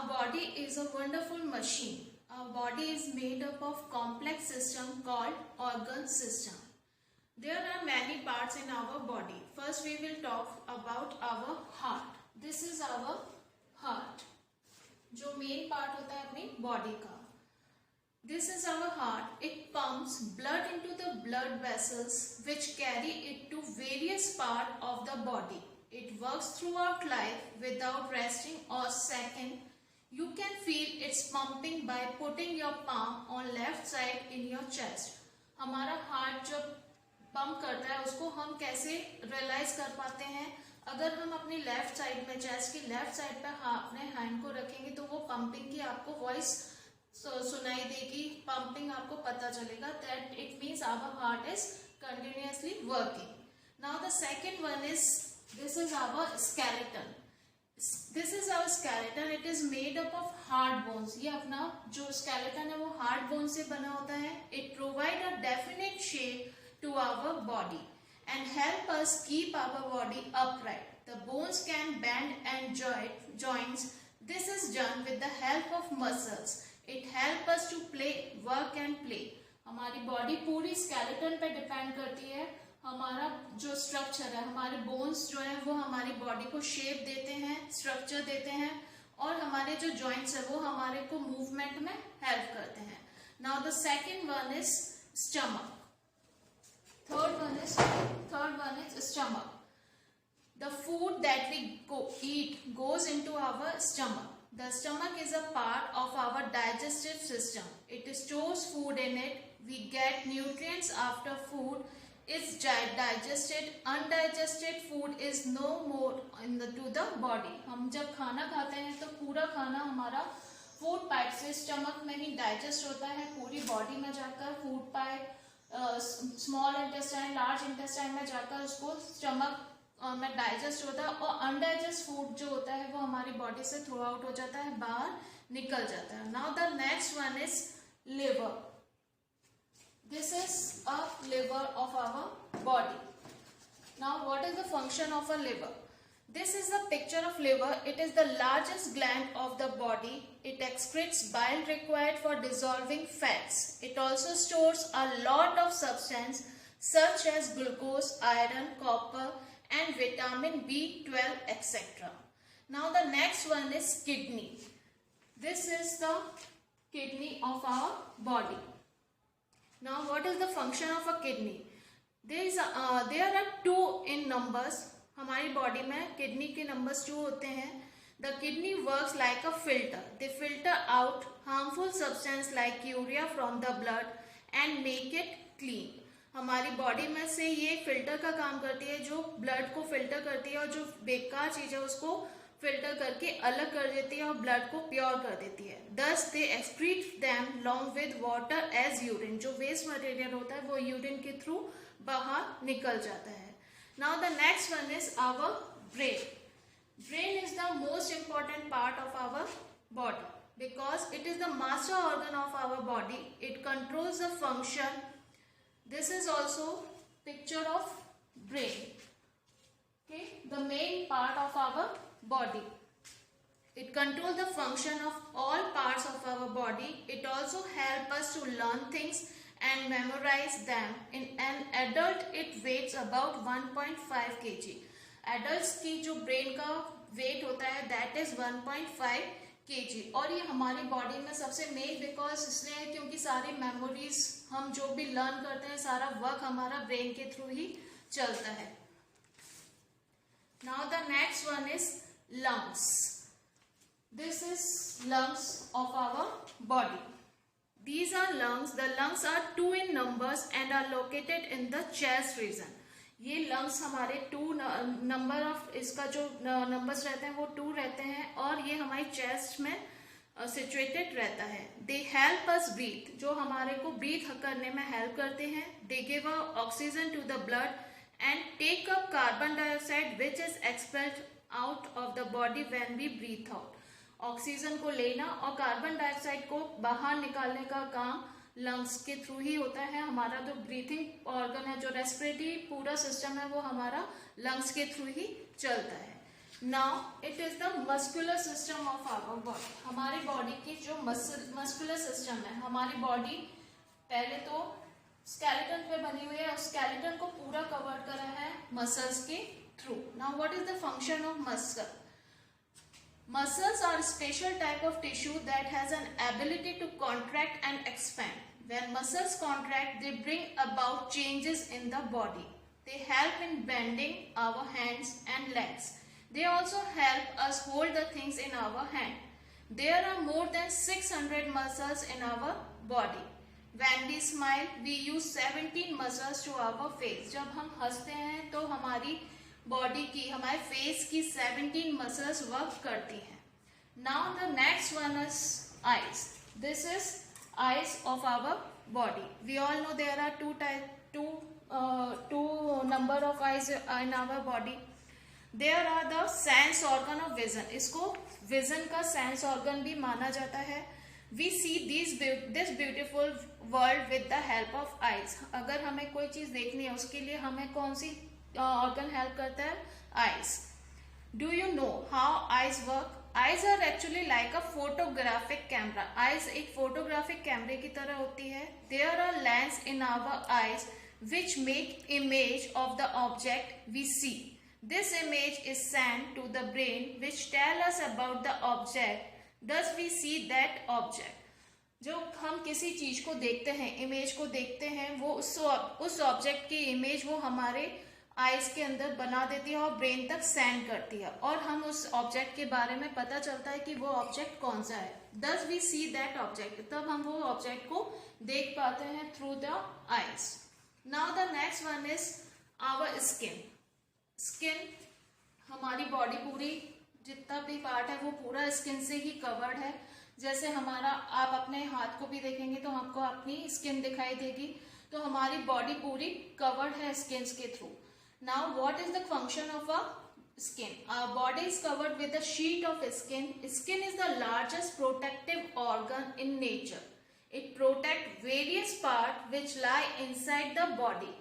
Our body is a wonderful machine. Our body is made up of complex system called organ system. There are many parts in our body. First we will talk about our heart. This is our heart, जो main part होता है अपनी body का. This is our heart. It pumps blood into the blood vessels which carry it to various parts of the body. It works throughout life without resting or second. You can feel its pumping by putting your palm on left side in your chest. हमारा heart जब pump करता है उसको हम कैसे realise कर पाते हैं? अगर हम अपनी लेफ्ट साइड में, चेस्ट की लेफ्ट साइड पे अपने हैंड को रखेंगे तो वो पंपिंग की आपको वॉइस सुनाई देगी, पंपिंग आपको पता चलेगा. That it means our heart is continuously working. Now the second one is, this is our skeleton. This is our skeleton. It is made up of hard bones. ये अपना जो skeleton है वो hard bones से बना होता है. It provide a definite shape to our body and help us keep our body upright. The bones can bend and joints. This is done with the help of muscles. It help us to play, work and play. हमारी body पूरी skeleton पे depend करती है. हमारा जो structure है, हमारे bones जो है वो हमारी बॉडी को शेप देते हैं, स्ट्रक्चर देते हैं, और हमारे जो जॉइंट्स है वो हमारे को मूवमेंट में हेल्प करते हैं. Now the second one is stomach. Third one is stomach. The food that we eat goes into our stomach. The stomach is a part of our digestive system. It stores food in it. We get nutrients after food is digested. Undigested food is no more to the body. हम जब खाना खाते हैं तो पूरा खाना हमारा food pipe से स्टमक में ही डाइजेस्ट होता है, पूरी बॉडी में जाकर food pipe small intestine, large intestine में जाकर उसको स्टमक में डाइजेस्ट होता है, और अनडाइजेस्ट फूड जो होता है वो हमारी बॉडी से थ्रू आउट हो जाता है, बाहर निकल जाता है. Now the next one is liver. This is a liver of our body. Now what is the function of a liver? This is the picture of liver. It is the largest gland of the body. It excretes bile required for dissolving fats. It also stores a lot of substance such as glucose, iron, copper and vitamin B12 etc. Now the next one is kidney. This is the kidney of our body. Now what is the function of a kidney? There are two in numbers. हमारी body में kidney के numbers 2 होते हैं. The kidney works like a filter. They filter out harmful substance like urea from the blood and make it clean. हमारी body में से ये filter का काम करती है, जो ब्लड को फिल्टर करती है और जो बेकार चीज है उसको फिल्टर करके अलग कर देती है और ब्लड को प्योर कर देती है. Thus they excrete them along with water as urine. जो वेस्ट मटेरियल होता है वो यूरिन के थ्रू बाहर निकल जाता है. Now the next one is our brain. Brain is the most important part of our body because it is the master organ of our body. It controls the function. This is also picture of brain. Okay, the main part of our body. It controls the function of all parts of our body. It also helps us to learn things and memorize them. In an adult, it weighs about 1.5 kg. Adults की जो brain का weight होता है that is 1.5 kg. और ये हमारी body में सबसे मेन बिकॉज इसलिए है क्योंकि सारी मेमोरीज हम जो भी लर्न करते हैं सारा वर्क हमारा ब्रेन के थ्रू ही चलता है. Now the next one is lungs. This is lungs of our body. These are lungs. The lungs are 2 in numbers and are located in the chest region. ये lungs हमारे 2 number of, इसका जो numbers रहते हैं वो 2 रहते हैं और ये हमारी चेस्ट में सिचुएटेड रहता है. They help us breathe. जो हमारे को ब्रीथ करने में हेल्प करते हैं. They give oxygen to the blood and take up carbon dioxide which is expelled out of the body when we breathe out. Oxygen को लेना और कार्बन डाइऑक्साइड को बाहर निकालने का काम लंग्स के थ्रू ही होता है. हमारा जो ब्रीथिंग ऑर्गन है, जो रेस्पिरेटरी पूरा सिस्टम है वो हमारा लंग्स के थ्रू ही चलता है. Now it is the muscular system of our body. हमारी बॉडी की जो मस्कुलर सिस्टम है, हमारी बॉडी पहले तो स्केलेटन पे बनी हुई है, स्केलेटन को पूरा कवर करा है मसल्स के through. Now what is the function of muscle? Muscles are a special type of tissue that has an ability to contract and expand. When muscles contract, they bring about changes in the body. They help in bending our hands and legs. They also help us hold the things in our hand. There are more than 600 muscles in our body. When we smile, we use 17 muscles to our face. जब हम हंसते हैं तो हमारी body की, हमारे face की 17 muscles work करती हैं। Now the next one is eyes. This is eyes of our body. We all know there are two number of eyes in our body. There are the sense organ of vision. इसको vision का sense organ भी माना जाता है। We see this beautiful world with the help of eyes. अगर हमें कोई चीज देखनी है उसके लिए हमें कौन सी ऑर्गन हेल्प करता है? Eyes. Do you know how eyes work? Eyes are actually like a photographic camera. Eyes एक फोटोग्राफिक कैमरे की तरह होती है। There are lens in our eyes which make image of the object we see. This image is sent to the brain which tell us about the object. Thus we see that object. जो हम किसी चीज को देखते हैं, image को देखते हैं, वो उस ऑब्जेक्ट की इमेज वो हमारे आईज के अंदर बना देती है और ब्रेन तक सेंड करती है, और हम उस ऑब्जेक्ट के बारे में पता चलता है कि वो ऑब्जेक्ट कौन सा है। Thus we see that object. तब हम वो ऑब्जेक्ट को देख पाते हैं through the eyes. Now the next one is our skin. Skin हमारी बॉडी पूरी जितना भी पार्ट है वो पूरा स्किन से ही कवर्ड है। जैसे हमारा, आप अपने हाथ को भी देखेंगे तो आपको अपनी स्किन दिखाई देगी। तो हमारी बॉडी पूरी कवर्ड है स्किन के through. Now what is the function of a skin? Our body is covered with a sheet of skin. Skin is the largest protective organ in nature. It protects various parts which lie inside the body.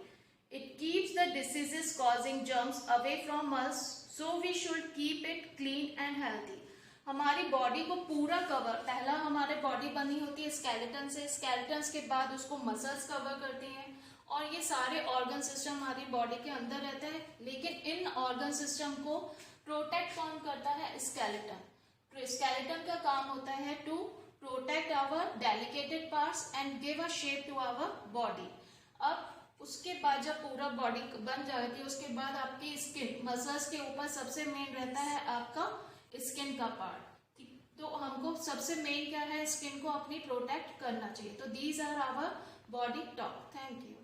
It keeps the diseases causing germs away from us, so we should keep it clean and healthy. हमारी body को पूरा cover, पहला हमारे body बनी होती है skeleton से, skeleton के बाद उसको मसल्स कवर करती हैं, और ये सारे ऑर्गन सिस्टम हमारी बॉडी के अंदर रहते हैं। लेकिन इन ऑर्गन सिस्टम को प्रोटेक्ट कौन करता है? स्केलेटन। स्केलेटन का काम होता है to protect our delicated parts and give a shape to our body. अब उसके बाद जब पूरा बॉडी बन जाती है, उसके बाद आपकी स्किन, मसल्स के ऊपर सबसे मेन रहता है आपका स्किन का पार्ट। तो हमको सबसे मेन क्या है? स्किन को अपनी प्रोटेक्ट करना चाहिए। तो these are our body talk. Thank you.